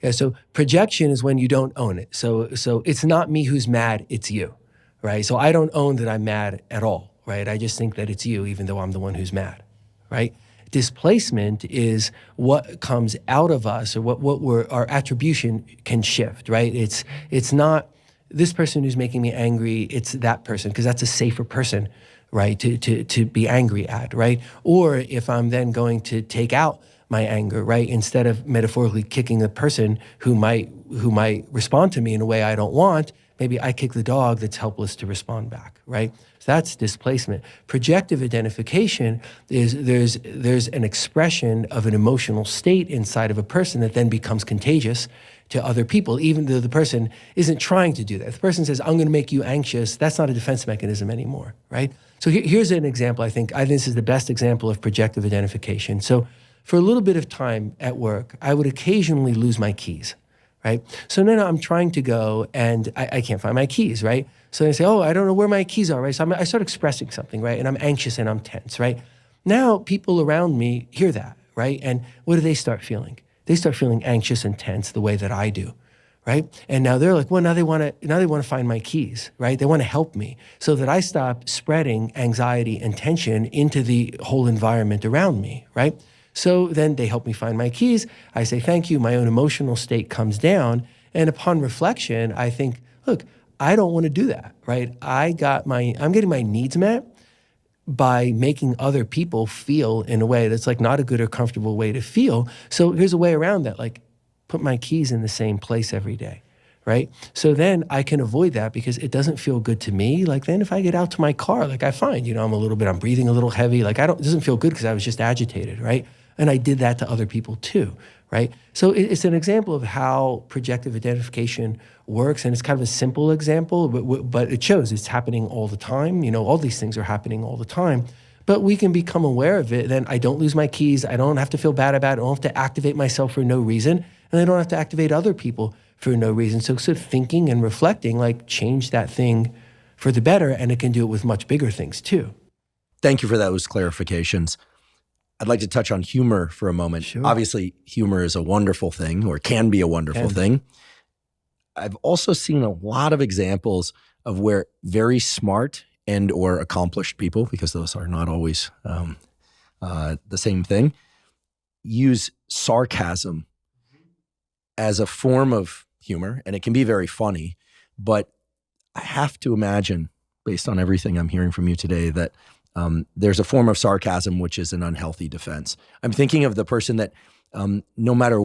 Yeah, so projection is when you don't own it. So it's not me who's mad, it's you, right? So I don't own that I'm mad at all, right? I just think that it's you, even though I'm the one who's mad, right? Displacement is what comes out of us, or our attribution can shift, right? It's not this person who's making me angry, it's that person, because that's a safer person, right, to be angry at, right? Or if I'm then going to take out my anger, right, instead of metaphorically kicking the person who might respond to me in a way I don't want, maybe I kick the dog that's helpless to respond back, right? So that's displacement. Projective identification is there's an expression of an emotional state inside of a person that then becomes contagious to other people, even though the person isn't trying to do that. If the person says, I'm going to make you anxious, that's not a defense mechanism anymore, right? So here's an example. I think this is the best example of projective identification. So for a little bit of time at work, I would occasionally lose my keys, right? So then I'm trying to go and I can't find my keys, right? So they say, oh, I don't know where my keys are, right? So I start expressing something, right? And I'm anxious and I'm tense, right? Now people around me hear that, right? And what do they start feeling? They start feeling anxious and tense the way that I do, right? And now they're like, well, now they want to find my keys, right? They want to help me so that I stop spreading anxiety and tension into the whole environment around me, right? So then they help me find my keys. I say, thank you. My own emotional state comes down. And upon reflection, I think, look, I don't want to do that, right? I'm getting my needs met by making other people feel in a way that's like not a good or comfortable way to feel. So here's a way around that, like put my keys in the same place every day, right? So then I can avoid that because it doesn't feel good to me. Like then if I get out to my car, like I find, I'm breathing a little heavy. Like it doesn't feel good because I was just agitated, right? And I did that to other people too, right? So it's an example of how projective identification works, and it's kind of a simple example, but it shows it's happening all the time. All these things are happening all the time, but we can become aware of it. Then I don't lose my keys. I don't have to feel bad about it. I don't have to activate myself for no reason, and I don't have to activate other people for no reason. So sort of thinking and reflecting, like change that thing for the better, and it can do it with much bigger things too. Thank you for those clarifications. I'd like to touch on humor for a moment. Sure. Obviously, humor is a wonderful thing, or can be a wonderful thing. I've also seen a lot of examples of where very smart and or accomplished people, because those are not always the same thing, use sarcasm as a form of humor, and it can be very funny. But I have to imagine, based on everything I'm hearing from you today, that there's a form of sarcasm which is an unhealthy defense. I'm thinking of the person that no matter